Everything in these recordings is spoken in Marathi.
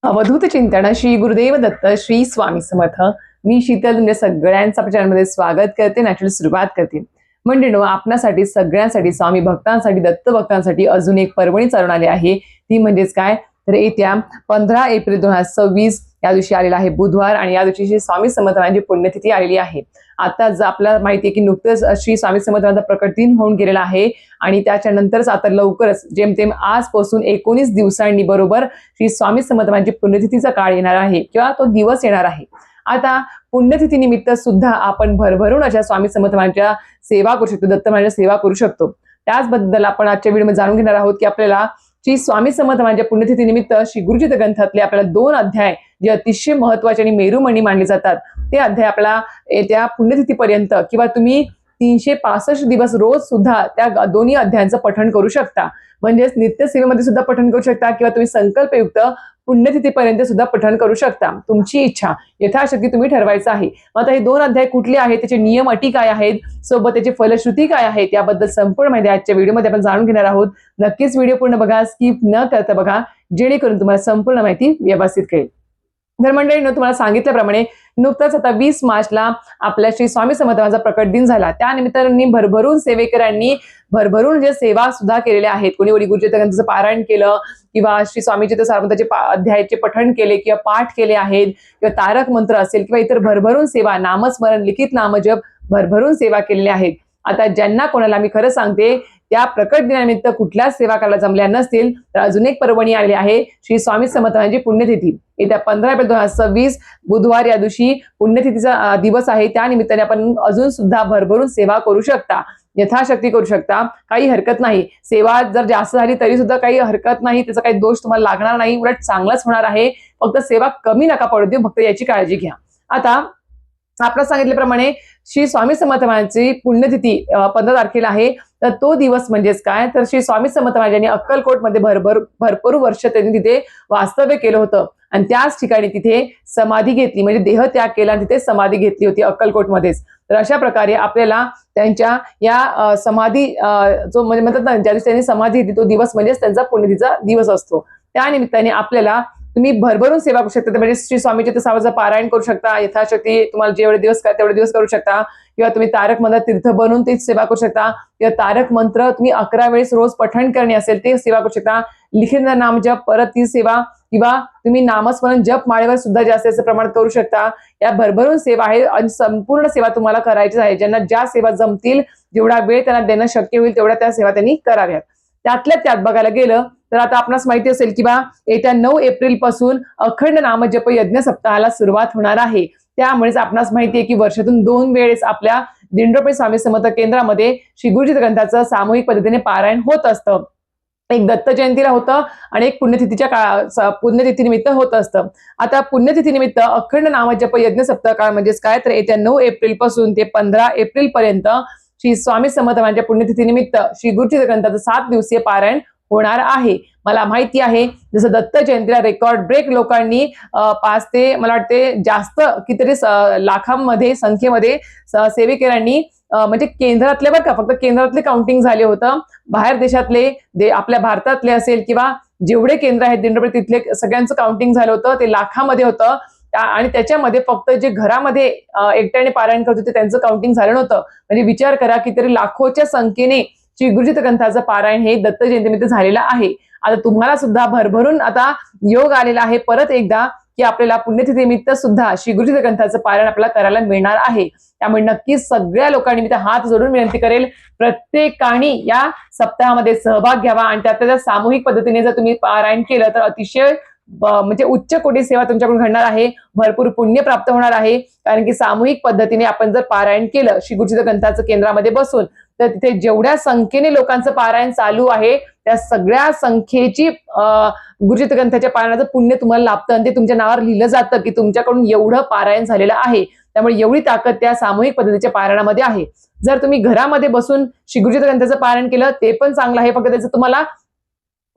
अवधूत चिंतन श्री गुरुदेव दत्त श्री स्वामी समर्थ. मी शीतल तुमच्या सगळ्यांचं आपल्या चॅनलमध्ये स्वागत करते. नॅचरल सुरुवात करते. मंडळींनो, आपणासाठी सगळ्यांसाठी स्वामी भक्तांसाठी दत्त भक्तांसाठी अजून एक पर्वणी चालून आली आहे. ती म्हणजेच काय तर येत्या 15 एप्रिल 2026 या दिवशी आलेला आहे बुधवार आणि या दिवशी श्री स्वामी समर्थांची पुण्यतिथी आलेली आहे. आता आपल्याला माहिती आहे की नुकतंच श्री स्वामी समर्थांचा प्रकट दिन होऊन गेलेला आहे आणि त्याच्यानंतरच आता लवकरच जेमतेम आजपासून 19 दिवसांनी बरोबर श्री स्वामी समर्थांची पुण्यतिथीचा काळ येणार आहे किंवा तो दिवस येणार आहे. आता पुण्यतिथी निमित्त सुद्धा आपण भरभरून अशा स्वामी समर्थांच्या सेवा करू शकतो, दत्त महाराजांच्या सेवा करू शकतो. त्याचबद्दल आपण आजच्या व्हिडिओमध्ये जाणून घेणार आहोत की आपल्याला श्री स्वामी समर्थांच्या पुण्यतिथी निमित्त श्री गुरुचरित ग्रंथातले आपल्याला 2 अध्याय जे अतिशय महत्त्वाचे आणि मेरुमणी मानले जातात ते अध्याय आपल्याला येत्या पुण्यतिथीपर्यंत किंवा तुम्ही 365 दिवस रोज सुद्धा त्या दोन्ही अध्यायांचं पठण करू शकता. म्हणजेच नित्यसेवेमध्ये सुद्धा पठण करू शकता किंवा तुम्ही संकल्पयुक्त पुण्यतिथीपर्यंत सुद्धा पठण करू शकता. तुमची इच्छा यथाशक्ती तुम्ही ठरवायचं आहे. आता हे 2 अध्याय कुठले आहेत, त्याचे नियम अटी काय आहेत, सोबत त्याची फलश्रुती काय आहे, याबद्दल संपूर्ण माहिती आजच्या व्हिडिओमध्ये आपण जाणून घेणार आहोत. नक्कीच व्हिडिओ पूर्ण बघा, स्किप न करता बघा, जेणेकरून तुम्हाला संपूर्ण माहिती व्यवस्थित कळेल. तर मंडळींनो, तुम्हाला सांगितल्याप्रमाणे नुकताच आता 20 मार्चला आपल्या श्री स्वामी समर्थांचा प्रकट दिन झाला. त्यानिमित्ताने भरभरून सेवेकरांनी भरभरून जे सेवा सुद्धा केलेल्या आहेत. कोणी गुरुचरित ग्रंथाचं पारायण केलं किंवा श्री स्वामीचरित्र सारामृताचे अध्यायाचे पठण केले किंवा पाठ केले आहेत किंवा तारक मंत्र असेल किंवा इतर भरभरून सेवा, नामस्मरण, लिखित नामजप भरभरून सेवा केलेल्या आहेत. आता ज्यांना कोणाला मी खरं सांगते त्या प्रकट दिनानिमित्त कुठल्याच सेवा करायला जमल्या नसतील तर अजून एक पर्वणी आली आहे श्री स्वामी समर्थांची पुण्यतिथी. येत्या 15 एप्रिल 2026 बुधवार या दिवशी पुण्यतिथीचा दिवस आहे. त्या निमित्ताने आपण अजून सुद्धा भरभरून सेवा करू शकता, यथाशक्ती करू शकता, काही हरकत नाही. सेवा जर जास्त झाली तरी सुद्धा काही हरकत नाही, त्याचा काही दोष तुम्हाला लागणार नाही, उलट चांगलाच होणार आहे. फक्त सेवा कमी नका पडू देऊ, फक्त याची काळजी घ्या. आता आपण सांगितल्याप्रमाणे श्री स्वामी समर्थांची पुण्यतिथी 15 तारखेला आहे. तर तो दिवस म्हणजेच काय तर श्री स्वामी समर्थ महाराजांनी अक्कलकोटमध्ये भरपूर वर्ष त्यांनी तिथे वास्तव्य केलं होतं आणि त्याच ठिकाणी तिथे समाधी घेतली, म्हणजे देहत्याग केला आणि तिथे समाधी घेतली होती अक्कलकोटमध्येच. तर अशा प्रकारे आपल्याला त्यांच्या या समाधी जो म्हणजे म्हणतात ना, ज्या दिवशी त्यांनी समाधी घेतली तो दिवस म्हणजेच त्यांचा पुण्यतिथीचा दिवस असतो. त्या निमित्ताने आपल्याला तुम्ही भरभरून सेवा करू शकता. म्हणजे श्री स्वामीचरित्र साराचं पारायण करू शकता, यथाशक्ती तुम्हाला जेवढे दिवस काय तेवढे दिवस करू शकता किंवा तुम्ही तारक मंत्र तीर्थ बनवून तीच सेवा करू शकता किंवा तारक मंत्र तुम्ही 11 वेळेस रोज पठण करणे असेल ते सेवा करू शकता. लिखित नाम जप परत ती सेवा किंवा तुम्ही नामस्मरण जप माळेवर सुद्धा जास्त प्रमाणात करू शकता. या भरभरून सेवा आहे आणि संपूर्ण सेवा तुम्हाला करायची आहे. ज्यांना ज्या सेवा जमतील, जेवढा वेळ त्यांना देणं शक्य होईल तेवढ्या त्या सेवा त्यांनी कराव्यात. त्यातल्या त्यात बघायला गेलं तर आता आपणास माहिती असेल की येत्या 9 एप्रिल पासून अखंड नामजप यज्ञ सप्ताहाला सुरुवात होणार आहे. त्यामुळेच आपणास माहिती आहे की वर्षातून 2 वेळेस आपल्या दिंडोरी स्वामी समर्थ केंद्रामध्ये श्री गुरुचरित ग्रंथाचं सामूहिक पद्धतीने पारायण होत असतं. एक दत्त जयंतीला होतं आणि एक पुण्यतिथीनिमित्त होत असतं. आता पुण्यतिथीनिमित्त अखंड नामजप यज्ञ सप्ताह काळ म्हणजेच काय तर येत्या 9 एप्रिल पासून ते 15 एप्रिल पर्यंत श्री स्वामी समर्थांच्या पुण्यतिथीनिमित्त श्री गुरुचरित ग्रंथाचं 7 दिवसीय पारायण होणार आहे. मला माहिती आहे जसं दत्त जयंतीला रेकॉर्ड ब्रेक लोकांनी 5 ते मला वाटते जास्त कितीतरी लाखांमध्ये संख्येमध्ये सेविकांनी म्हणजे केंद्रातले बरं का, फक्त केंद्रातले काउंटिंग झाले होतं. बाहेर देशातले आपल्या भारतातले असेल किंवा जेवढे केंद्र आहेत दिंडोरी तिथले सगळ्यांचं काउंटिंग झालं होतं, ते लाखामध्ये होतं. आणि त्याच्यामध्ये फक्त जे घरामध्ये एकट्याने पारायण करत होते त्यांचं काउंटिंग झालं नव्हतं. म्हणजे विचार करा की तरी लाखोच्या संख्येने श्री गुरुचरित ग्रंथाचं पारायण हे दत्त जयंतीनिमित्त झालेलं आहे. आता तुम्हाला सुद्धा भरभरून आता योग आलेला आहे परत एकदा की आपल्याला पुण्यतिथीनिमित्त सुद्धा श्री गुरुचरित ग्रंथाचं पारायण आपल्याला करायला मिळणार आहे. त्यामुळे नक्कीच सगळ्या लोकांनी मी हात जोडून विनंती करेल, प्रत्येकाने या सप्ताहामध्ये सहभाग घ्यावा आणि त्यात सामूहिक पद्धतीने जर तुम्ही पारायण केलं तर अतिशय म्हणजे उच्च कोटी सेवा तुमच्याकडून घडणार आहे, भरपूर पुण्य प्राप्त होणार आहे. कारण की सामूहिक पद्धतीने आपण जर पारायण केलं श्री गुरुचरित ग्रंथाचं केंद्रामध्ये बसून तर तिथे जेवढ्या संख्येने लोकांचं पारायण चालू आहे त्या सगळ्या संख्येची गुरुचरित ग्रंथाच्या पारायणाचं पुण्य तुम्हाला लाभतं आणि ते तुमच्या नावावर लिहिलं जातं की तुमच्याकडून एवढं पारायण झालेलं आहे. त्यामुळे एवढी ताकद त्या सामूहिक पद्धतीच्या पारायणामध्ये आहे. जर तुम्ही घरामध्ये बसून श्री गुरुचरित ग्रंथाचं पारायण केलं ते पण चांगलं आहे, फक्त त्याचं तुम्हाला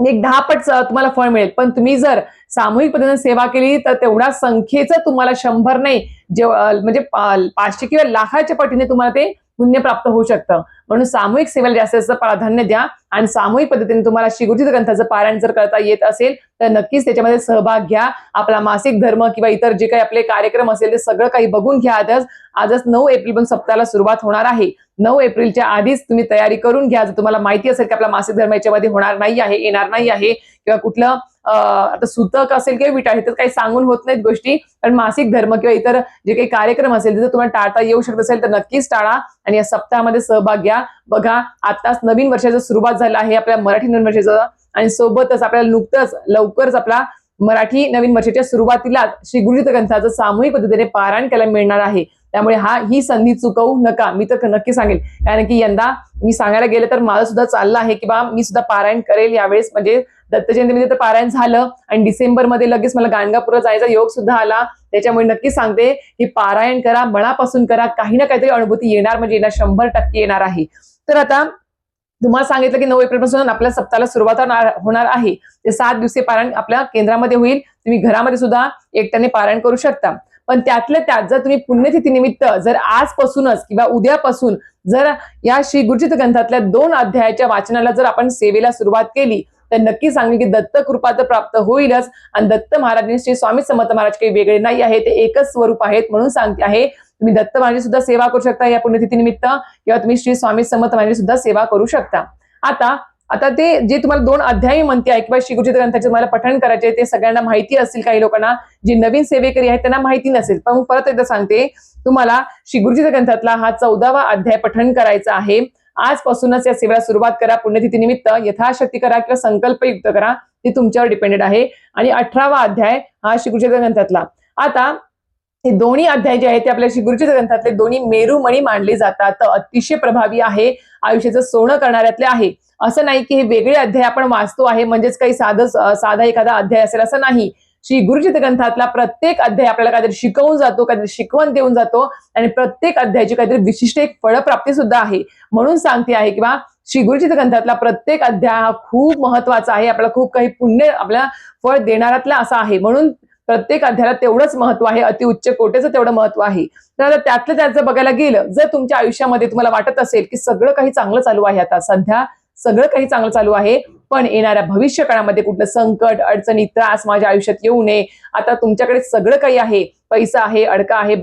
एक 10 पट तुम्हाला फळ मिळेल. पण तुम्ही जर सामूहिक पद्धतीने सेवा केली तर तेवढ्या संख्येचं तुम्हाला 100 नाही म्हणजे 500 किंवा लाखाच्या पटीने तुम्हाला ते पुण्य प्राप्त होऊ शकतं. म्हणून सामूहिक सेवेला जास्त प्राधान्य द्या आणि सामूहिक पद्धतीने तुम्हाला श्री गुरुचरित्र ग्रंथाचं पारायण जर करता येत असेल तर नक्कीच त्याच्यामध्ये सहभाग घ्या. आपला मासिक धर्म किंवा इतर जे काही आपले कार्यक्रम असेल ते सगळं काही बघून घ्या. आजच 9 एप्रिल पण सप्ताहाला सुरुवात होणार आहे. 9 एप्रिलच्या आधीच तुम्ही तयारी करून घ्या. जर तुम्हाला माहिती असेल की आपला मासिक धर्म याच्यामध्ये होणार नाही आहे, येणार नाही आहे किंवा कुठलं आता सुतक असेल किंवा विटा आहे तर काही सांगून होत नाहीत गोष्टी, पण मासिक धर्म किंवा इतर जे काही कार्यक्रम असेल तिथे तुम्हाला टाळता येऊ शकत असेल तर नक्कीच टाळा आणि या सप्ताहामध्ये सहभाग घ्या. बघा आताच नवीन वर्षाची सुरुवात झाली आहे आपल्या मराठी नवीन वर्षाचं आणि सोबतच आपल्याला नुकतंच लवकरच आपला मराठी नवीन वर्षाच्या सुरुवातीला श्री गुरुचरित्र ग्रंथाचं सामूहिक पद्धतीने पारायण करायला मिळणार आहे. त्यामुळे ही संधी चुकवू नका. मी तर नक्की सांगेल, कारण की यंदा मी सांगायला गेलं तर माझं सुद्धा चाललं आहे की बा मी सुद्धा पारायण करेल यावेळेस. म्हणजे दत्त जयंतीमध्ये तर पारायण झालं आणि डिसेंबरमध्ये लगेच मला गाणगापूरला जायचा योग सुद्धा आला. त्याच्यामुळे नक्की सांगते की पारायण करा, मनापासून करा, काही ना काहीतरी अनुभूती येणार म्हणजे येणार, 100% येणार आहे. तर आता तुम्हाला सांगितलं की 9 एप्रिल पासून आपल्या सप्ताहाला सुरुवात होणार आहे. ते 7 दिवसीय पारायण आपल्या केंद्रामध्ये होईल. तुम्ही घरामध्ये सुद्धा एकट्याने पारायण करू शकता. पण त्यातल्या त्यात जर तुम्ही पुण्यतिथी निमित्त जर आजपासूनच किंवा उद्यापासून जर या श्री गुरुचरित्र ग्रंथातल्या 2 अध्यायाच्या वाचनाला जर आपण सेवेला सुरुवात केली तर नक्की सांगेल की दत्त कृपा तर प्राप्त होईलच. आणि दत्त महाराजांनी श्री स्वामी समर्थ महाराज काही वेगळे नाही आहे, ते एकच स्वरूप आहेत. म्हणून सांगते आहे तुम्ही दत्त महाराजांची सुद्धा सेवा करू शकता या पुण्यतिथी निमित्त किंवा तुम्ही श्री स्वामी समर्थ महाराजांची सुद्धा सेवा करू शकता. आता ते जे तुम्हाला 2 अध्याय म्हणते आहे किंवा श्री गुरुचरित्र ग्रंथाचे तुम्हाला पठण करायचे ते सगळ्यांना माहिती असतील. काही लोकांना जे नवीन सेवेकरी आहेत त्यांना माहिती नसेल, पण परत एकदा सांगते तुम्हाला श्री गुरुचरित्र ग्रंथातला हा 14वा अध्याय पठण करायचा आहे. आजपासूनच या सेवेला सुरुवात करा. पुण्यतिथी निमित्त यथाशक्ती करा किंवा संकल्पयुक्त करा, ते तुमच्यावर डिपेंडेड आहे. आणि 18वा अध्याय हा श्री गुरुचरित्र ग्रंथातला. आता हे दोन्ही अध्याय जे आहेत ते आपल्या श्री गुरुचरित्र ग्रंथातले दोन्ही मेरुमणी मानले जातात. तर अतिशय प्रभावी आहे, आयुष्याचं सोनं करणाऱ्यातले आहे. असं नाही की हे वेगळे अध्याय आपण वाचतो आहे म्हणजेच काही साधा एखादा अध्याय असेल असं नाही. श्री गुरुचरित्र ग्रंथातला प्रत्येक अध्याय आपल्याला काहीतरी शिकवून जातो, काहीतरी शिकवण देऊन जातो आणि प्रत्येक अध्यायाची काहीतरी विशिष्ट एक फळप्राप्ती सुद्धा आहे. म्हणून सांगते आहे किंवा श्री गुरुचरित्र ग्रंथातला प्रत्येक अध्याय हा खूप महत्वाचा आहे. आपल्याला खूप काही पुण्य आपल्याला फळ देणाऱ्यातला असा आहे. म्हणून प्रत्येक अध्यायाला तेवढंच महत्व आहे, अतिउच्च कोटीचं तेवढं महत्व आहे. तर त्यातलं त्याचं बघायला गेलं, जर तुमच्या आयुष्यामध्ये तुम्हाला वाटत असेल की सगळं काही चांगलं चालू आहे, आता सध्या सगळं काही चांगलं चालू आहे, पण येणाऱ्या भविष्य काळामध्ये कुठलं संकट, अडचणी, त्रास माझ्या आयुष्यात येऊ नये. आता तुमच्याकडे सगळं काही आहे, पैसा आहे, अडका आहे,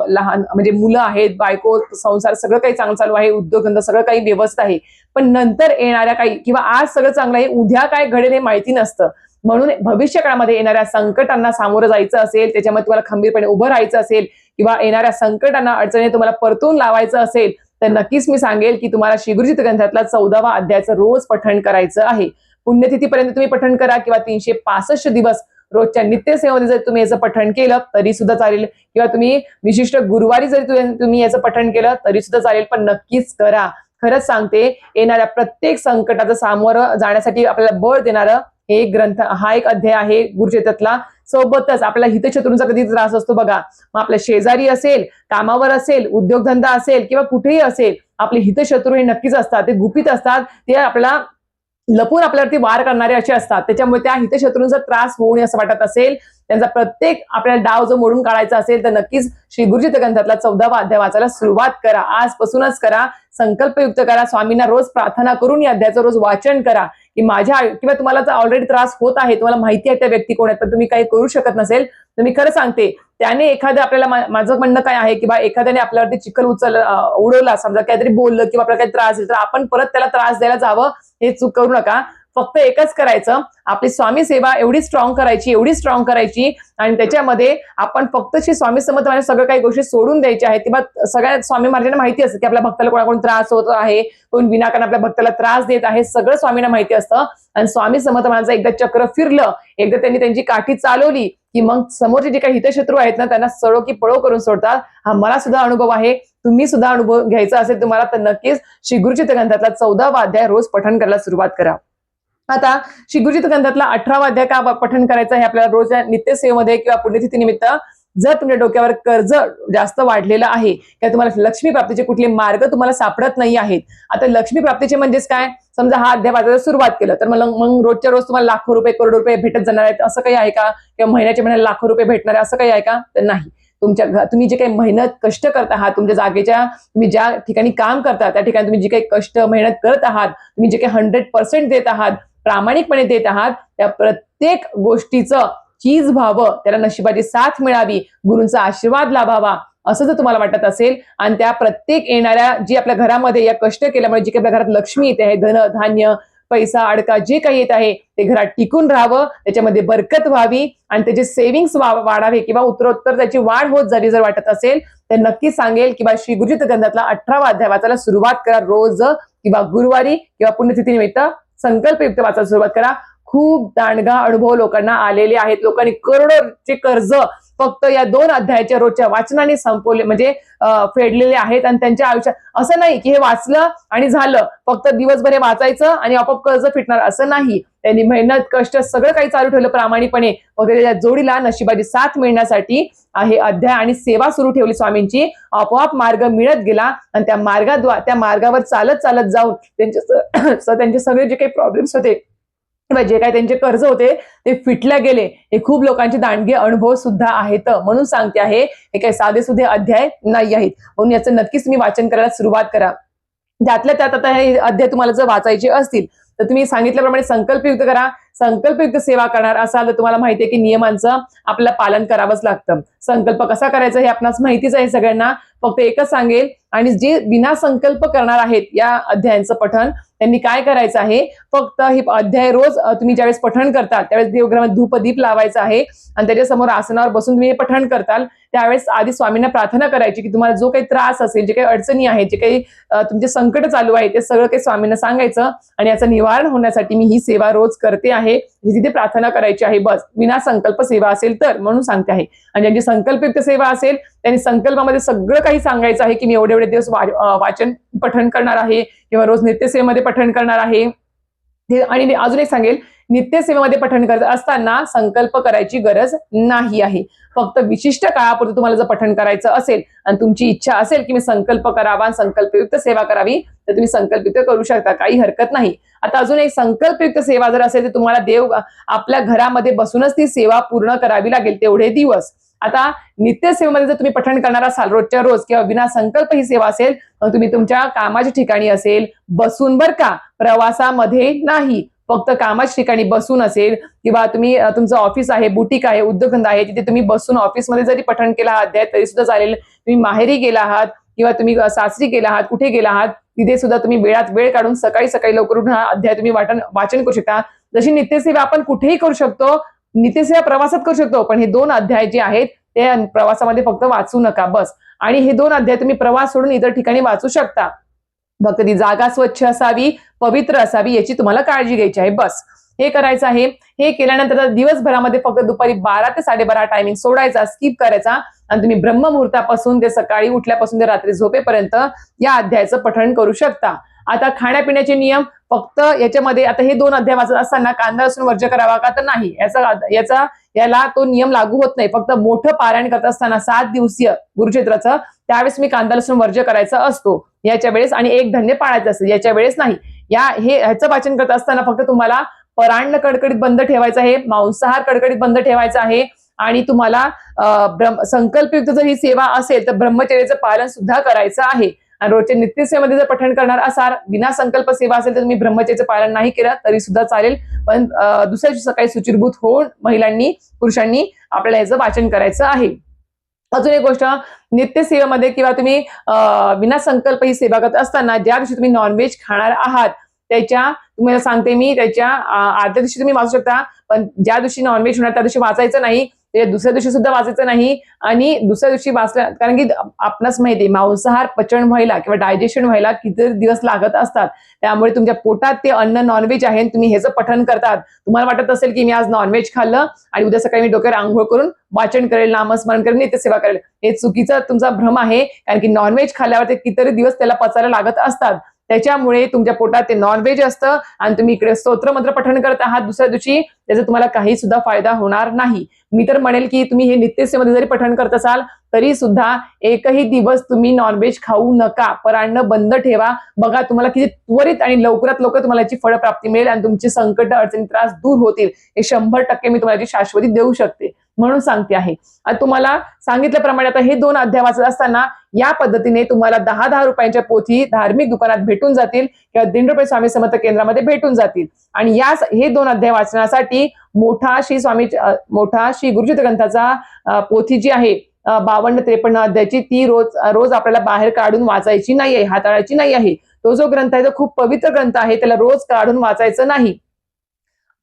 लहान म्हणजे मुलं आहेत, बायको, संसार सगळं काही चांगलं चालू आहे, उद्योगधंदा सगळं काही व्यवस्थित आहे, पण नंतर येणाऱ्या काही किंवा आज सगळं चांगलं आहे, उद्या काय घडेल हे माहिती नसतं. म्हणून भविष्य काळामध्ये येणाऱ्या संकटांना सामोरं जायचं असेल, त्याच्यामध्ये तुम्हाला खंबीरपणे उभं राहायचं असेल किंवा येणाऱ्या संकटांना, अडचणी तुम्हाला परतून लावायचं असेल तर नक्कीच मी सांगेल की तुम्हाला श्री गुरुचरित्र ग्रंथातला 14वा अध्यायाचं रोज पठण करायचं आहे. पुण्यतिथीपर्यंत तुम्ही पठण करा किंवा 365 दिवस रोजच्या नित्यसेवेमध्ये जर तुम्ही याचं पठण केलं तरी सुद्धा चालेल किंवा तुम्ही विशिष्ट गुरुवारी जरी तुम्ही याचं पठण केलं तरी सुद्धा चालेल, पण नक्कीच करा. खरंच सांगते, येणाऱ्या प्रत्येक संकटाचं सामोरं जाण्यासाठी आपल्याला बळ देणारं हे ग्रंथ, हा एक अध्याय आहे गुरुचरित्रातला. सोबतच आपल्याला हितशत्रूंचा कधी त्रास असतो बघा, मग आपल्या शेजारी असेल, कामावर असेल, उद्योगधंदा असेल किंवा कुठेही असेल, आपले हितशत्रू हे नक्कीच असतात, ते गुपित असतात, ते आपल्याला लपून आपल्यावरती वार करणारे असे असतात. त्याच्यामुळे त्या हितशत्रूंचा त्रास होऊ नये असं वाटत असेल, त्यांचा प्रत्येक आपल्याला डाव जो मोडून काढायचा असेल तर नक्कीच श्री गुरुचरित्र ग्रंथातला 14वा अध्याय वाचायला सुरुवात करा. आजपासूनच करा, संकल्पयुक्त करा, स्वामींना रोज प्रार्थना करून या अध्यायाचं रोज वाचन करा की माझ्या किंवा तुम्हाला जर ऑलरेडी त्रास होत आहे, तुम्हाला माहिती आहे त्या व्यक्ती कोण आहेत, पण तुम्ही काही करू शकत नसेल तर मी खरं सांगते त्याने एखादं आपल्याला, माझं म्हणणं काय आहे की बा एखाद्याने आपल्यावरती चिखल उडवला, समजा काहीतरी बोललं किंवा आपल्याला काही त्रास दिला तर आपण परत त्याला त्रास द्यायला जावं, हे चूक करू नका. फक्त एकच करायचं, आपली स्वामी सेवा एवढी स्ट्रॉंग करायची आणि त्याच्यामध्ये आपण फक्त श्री स्वामी समर्थ महाराज सगळं काही गोष्टी सोडून द्यायच्या आहेत. किंवा सगळ्या स्वामी महाराजांना माहिती असतं की आपल्या भक्ताला कोणाकडून त्रास होत आहे, कोण विनाकारण आपल्या भक्ताला त्रास देत आहे, सगळं स्वामींना माहिती असतं. आणि स्वामी समर्थ महाराजांचं एकदा चक्र फिरलं, एकदा त्यांनी त्यांची काठी चालवली की मग समोरचे जे काही हितशत्रू आहेत ना त्यांना सळो की पळो करून सोडतात. हा मला सुद्धा अनुभव आहे, तुम्ही सुद्धा अनुभव घ्यायचा असेल तुम्हाला तर नक्कीच श्री गुरुचरित्र ग्रंथातला 14वा अध्याय रोज पठण करायला सुरुवात करा. आता श्री गुरुचरित्र ग्रंथातला 18वा अध्याय का पठण करायचा हे आपल्याला रोज नित्यसेवेमध्ये किंवा पुण्यतिथी निमित्त जर तुमच्या डोक्यावर कर्ज जास्त वाढलेलं आहे किंवा तुम्हाला लक्ष्मी प्राप्तीचे कुठले मार्ग तुम्हाला सापडत नाही आहेत. आता लक्ष्मी प्राप्तीचे म्हणजेच काय, समजा हा अध्याय वाचायला सुरुवात केलं तर मग रोजच्या रोज तुम्हाला लाखो रुपये, करोड रुपये भेटत जाणार आहेत असं काही आहे का, किंवा महिन्याच्या महिन्याला लाखो रुपये भेटणार आहे असं काही आहे का, तर नाही. तुम्ही जे काही मेहनत कष्ट करत आहात, तुमच्या जागेच्या तुम्ही ज्या ठिकाणी काम करता त्या ठिकाणी तुम्ही जे काही कष्ट मेहनत करत आहात, तुम्ही जे काही 100% देत आहात, प्रामाणिकपणे देत आहात, त्या प्रत्येक गोष्टीचं चीज व्हावं, त्याला नशिबाची साथ मिळावी, गुरूंचा आशीर्वाद लाभावा, असं जर तुम्हाला वाटत असेल आणि त्या प्रत्येक येणाऱ्या जी आपल्या घरामध्ये या कष्ट केल्यामुळे जी काही आपल्या घरात लक्ष्मी येते आहे, धन धान्य पैसा अडका जे काही येत आहे ते घरात टिकून राहावं, त्याच्यामध्ये बरकत व्हावी आणि त्याचे सेव्हिंग्स वाढावे किंवा उत्तरोत्तर त्याची वाढ होत झाली जर वाटत असेल तर नक्की सांगेल किंवा श्री गुरुचरित्र ग्रंथातला 18वा अध्याय वाचायला सुरुवात करा. रोज किंवा गुरुवारी किंवा पुण्यतिथीनिमित्त संकल्पयुक्त वाचायला सुरुवात करा. खूप दांडगा अनुभव लोकांना आलेले आहेत. लोकांनी करोडोचे कर्ज फक्त या 2 अध्यायाच्या रोजच्या वाचनाने संपवले म्हणजे फेडलेले आहेत. आणि त्यांच्या आयुष्यात असं नाही की हे वाचलं आणि झालं, फक्त दिवसभर हे वाचायचं आणि आपोआप कर्ज फिटणार असं नाही. त्यांनी मेहनत कष्ट सगळं काही चालू ठेवलं प्रामाणिकपणे वगैरे. त्या जोडीला नशिबाची साथ मिळण्यासाठी हे अध्याय आणि सेवा सुरू ठेवली स्वामींची. आपोआप मार्ग मिळत गेला आणि त्या मार्गावर चालत चालत जाऊन त्यांचे सगळे जे काही प्रॉब्लेम्स होते किंवा जे काही त्यांचे कर्ज होते ते फिटल्या गेले. हे खूप लोकांचे दांडगे अनुभव सुद्धा आहेत. म्हणून सांगते आहे हे काही साधे सुधे अध्याय नाही आहेत. म्हणून याचं नक्कीच तुम्ही वाचन करायला सुरुवात करा. त्यातल्या त्यात आता हे अध्याय तुम्हाला जर वाचायचे असतील तर तुम्ही सांगितल्याप्रमाणे संकल्पयुक्त करा. संकल्पयुक्त सेवा करणार असाल तर तुम्हाला माहिती आहे की नियमांचं आपल्याला पालन करावंच लागतं. संकल्प कसा करायचा हे आपणास माहितीच आहे सगळ्यांना. फक्त एकच सांगेल आणि जे विना संकल्प करणार आहेत या अध्यायांचं पठण त्यांनी काय करायचं आहे, फक्त हे अध्याय रोज तुम्ही ज्यावेळेस पठण करताल त्यावेळेस देवघरामध्ये धूपदीप लावायचा आहे आणि त्याच्यासमोर आसनावर बसून तुम्ही हे पठण करताल त्यावेळेस आधी स्वामींना प्रार्थना करायची की तुम्हाला जो काही त्रास असेल, जे काही अडचणी आहेत, जे काही तुमचे संकट चालू आहे ते सगळं काही स्वामींना सांगायचं आणि याचं निवारण होण्यासाठी मी ही सेवा रोज करते आहे, तिथे प्रार्थना करायची आहे. बस विना संकल्प सेवा असेल तर म्हणून सांगते आहे. आणि ज्यांची संकल्पयुक्त सेवा असेल त्यांनी संकल्पामध्ये सगळं काही सांगायचं आहे की मी एवढे एवढे दिवस वाचन पठण करणार आहे किंवा रोज नित्यसेवेमध्ये पठण करणार आहे. आणि अजून एक सांगेल, नित्यसेवेमध्ये पठण करत असताना संकल्प करायची गरज नाही आहे. फक्त विशिष्ट काळापुरतं तुम्हाला जर पठण करायचं असेल आणि तुमची इच्छा असेल की मी संकल्प करावा, संकल्पयुक्त सेवा करावी तर तुम्ही संकल्पयुक्त करू शकता, काही हरकत नाही. आता अजून एक संकल्पयुक्त सेवा जर असेल तर तुम्हाला देव आपल्या घरामध्ये बसूनच ती सेवा पूर्ण करावी लागेल तेवढे दिवस. आता नित्यसेवेमध्ये जर तुम्ही पठण करणार असाल रोजच्या रोज किंवा विना संकल्प ही सेवा असेल तर तुम्ही तुमच्या कामाच्या ठिकाणी असेल बसून, बर का, प्रवासामध्ये नाही, फक्त कामाच्या ठिकाणी बसून असेल किंवा तुम्ही तुमचं ऑफिस आहे, बुटीक आहे, उद्योगधंदा आहे, तिथे तुम्ही बसून ऑफिसमध्ये जरी पठण केला आहात अध्याय तरी सुद्धा चालेल. तुम्ही माहेरी गेला आहात किंवा तुम्ही सासरी गेला आहात, कुठे गेला आहात तिथे सुद्धा तुम्ही वेळात वेळ काढून सकाळी सकाळी लवकर उठून हा अध्याय तुम्ही वाचन करू शकता. जशी नित्यसेवा आपण कुठेही करू शकतो, नित्यसेवा प्रवासात करू शकतो, पण हे 2 अध्याय जे आहेत ते प्रवासामध्ये फक्त वाचू नका बस. आणि हे 2 अध्याय तुम्ही प्रवास सोडून इतर ठिकाणी वाचू शकता. फक्त ती जागा स्वच्छ असावी, पवित्र असावी याची तुम्हाला काळजी घ्यायची आहे बस. हे करायचं आहे. हे केल्यानंतर दिवसभरामध्ये फक्त दुपारी 12 ते 12:30 टायमिंग सोडायचा, स्किप करायचा आणि तुम्ही ब्रह्ममुहूर्तापासून ते सकाळी उठल्यापासून ते रात्री झोपेपर्यंत या अध्यायाचं पठण करू शकता. आता खाण्यापिण्याचे नियम फक्त याच्यामध्ये आता हे 2 अध्याय वाचत असताना कांदा लसूण वर्ज्य करावा का तर नाही, याला तो नियम लागू होत नाही. फक्त मोठं पारायण करत असताना 7 दिवसीय गुरुचरित्राचं त्यावेळेस मी कांदा लसूण वर्ज्य करायचा असतो याच्या वेळेस आणि एक धान्य पाळायचं असतं याच्या वेळेस नाही. ह्याचं वाचन करत असताना फक्त तुम्हाला परान्न कडकडीत बंद ठेवायचं आहे, मांसाहार कडकडीत बंद ठेवायचा आहे आणि तुम्हाला संकल्पयुक्त जर ही सेवा असेल तर ब्रह्मचर्याचं पालन सुद्धा करायचं आहे. आणि रोजच्या नित्यसेवेमध्ये जर पठण करणार असाल, विना संकल्प सेवा असेल तर तुम्ही ब्रह्मचर्याचं पालन नाही केलं तरी सुद्धा चालेल, पण दुसऱ्या दिवशी सकाळी शुचिर्भूत होऊन महिलांनी पुरुषांनी आपल्याला याचं वाचन करायचं आहे. अजून एक गोष्ट, नित्यसेवेमध्ये किंवा तुम्ही विना संकल्प ही सेवा करत असताना ज्या दिवशी तुम्ही नॉनव्हेज खाणार आहात तुम्हाला सांगते मी त्याच्या आदल्या दिवशी तुम्ही वाचू शकता, पण ज्या दिवशी नॉनव्हेज होणार त्या दिवशी वाचायचं नाही, दुसऱ्या दिवशी सुद्धा वाचायचं नाही. आणि दुसऱ्या दिवशी वाचल्या कारण की आपणास माहिती मांसाहार पचन व्हायला किंवा डायजेशन व्हायला किती दिवस लागत असतात, त्यामुळे तुमच्या पोटात ते अन्न नॉनव्हेज आहे, तुम्ही ह्याचं पठण करतात. तुम्हाला वाटत असेल की मी आज नॉनव्हेज खाल्लं आणि उद्या सकाळी मी डोक्यावर आंघोळ करून वाचन करेल, नामस्मरण करेल, नित्यसेवा करेल, हे चुकीचा तुमचा भ्रम आहे. कारण की नॉनव्हेज खाल्ल्यावर ते कितीतरी दिवस त्याला पचायला लागत असतात, त्याच्यामुळे तुमच्या पोटात ते नॉनव्हेज असतं आणि तुम्ही इकडे स्तोत्र मंत्र पठण करत आहात दुसऱ्या दिवशी, त्याचा तुम्हाला काही सुद्धा फायदा होणार नाही. मी तर म्हणेल की तुम्ही हे नित्यसेवेमध्ये जरी पठण करत असाल तरी सुद्धा एकही दिवस तुम्ही नॉनव्हेज खाऊ नका, परान्न बंद ठेवा. बघा तुम्हाला किती त्वरित आणि लवकरात लवकर तुम्हाला याची फळप्राप्ती मिळेल आणि तुमची संकट अडचणी त्रास दूर होतील. हे 100% मी तुम्हाला याची शाश्वती देऊ शकते. म्हणून सांगते आहे. आता तुम्हाला सांगितल्याप्रमाणे आता हे 2 अध्याय वाचत असताना या पद्धतीने तुम्हाला 10-10 रुपयांच्या पोथी धार्मिक दुकानात भेटून जातील किंवा दिंडोरी स्वामी समर्थ केंद्रामध्ये भेटून जातील. आणि हे 2 अध्याय वाचण्यासाठी मोठा श्री गुरुचरित्र ग्रंथाचा पोथी जी आहे 52-53 अध्यायाची ती रोज आपल्याला बाहेर काढून वाचायची नाही आहे, हाताळायची नाही आहे. तो जो ग्रंथ आहे तो खूप पवित्र ग्रंथ आहे, त्याला रोज काढून वाचायचं नाही.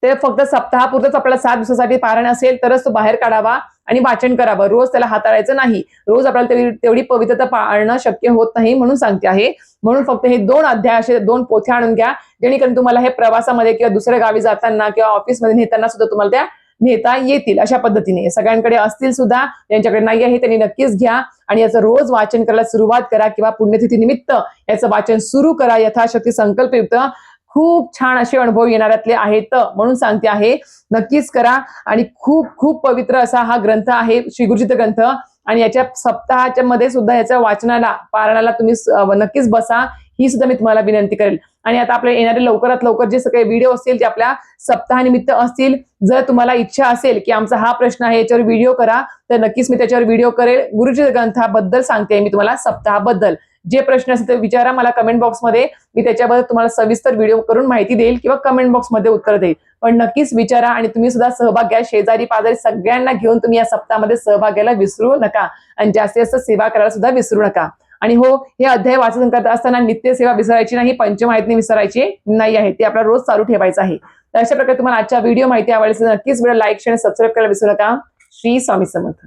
ते फक्त सप्ताहापुरतच आपल्याला 7 दिवसासाठी पारायण असेल तरच तो बाहेर काढावा आणि वाचन करावं. रोज त्याला हाताळायचं नाही. रोज आपल्याला तेवढी पवित्रता पाळणं शक्य होत नाही म्हणून सांगते आहे. म्हणून फक्त हे 2 अध्याय असे 2 पोथ्या आणून घ्या, जेणेकरून तुम्हाला हे प्रवासामध्ये किंवा दुसऱ्या गावी जाताना किंवा ऑफिसमध्ये नेताना सुद्धा तुम्हाला त्या नेता येतील. अशा पद्धतीने सगळ्यांकडे असतील सुद्धा, ज्यांच्याकडे नाही आहे त्यांनी नक्कीच घ्या आणि याचं रोज वाचन करायला सुरुवात करा किंवा पुण्यतिथी निमित्त याचं वाचन सुरू करा. यथाशक्ती संकल्पयुक्त खूप छान असे अनुभव येणाऱ्यातले आहेत म्हणून सांगते आहे. नक्कीच करा. आणि खूप खूप पवित्र असा हा ग्रंथ आहे श्री गुरुचरित्र ग्रंथ. आणि याच्या सप्ताहाच्या मध्ये सुद्धा याच्या वाचनाला पारायणाला तुम्ही नक्कीच बसा, ही सुद्धा मी तुम्हाला विनंती करेल. आणि आता आपले येणारे लवकरात लवकर जे सगळे व्हिडिओ असतील ते आपल्या सप्ताहानिमित्त असतील. जर तुम्हाला इच्छा असेल की आमचा हा प्रश्न आहे याच्यावर व्हिडिओ करा, तर नक्कीच मी त्याच्यावर व्हिडिओ करेल. गुरुचरित्र ग्रंथाबद्दल सांगते मी तुम्हाला, सप्ताहाबद्दल जे प्रश्न असतील ते विचारा मला कमेंट बॉक्समध्ये. मी त्याच्याबद्दल तुम्हाला सविस्तर व्हिडिओ करून माहिती देईल किंवा कमेंट बॉक्समध्ये उत्तर देईल. पण नक्कीच विचारा आणि तुम्ही सुद्धा सहभाग घ्या. शेजारी पाजारी सगळ्यांना घेऊन तुम्ही या सप्ताहामध्ये सहभाग घ्यायला विसरू नका आणि जास्तीत जास्त सेवा करायला सुद्धा विसरू नका. आणि हो, हे अध्याय वाचन करत असताना नित्यसेवा विसरायची नाही, पंचमायतने विसरायची नाही आहे, ते आपला रोज चालू ठेवायचं आहे. तर अशा प्रकारे तुम्हाला आजच्या व्हिडिओ माहिती आवडली नक्कीच व्हिडिओ लाईक शेअर सबस्क्राईब करायला विसरू नका. श्री स्वामी समर्थ.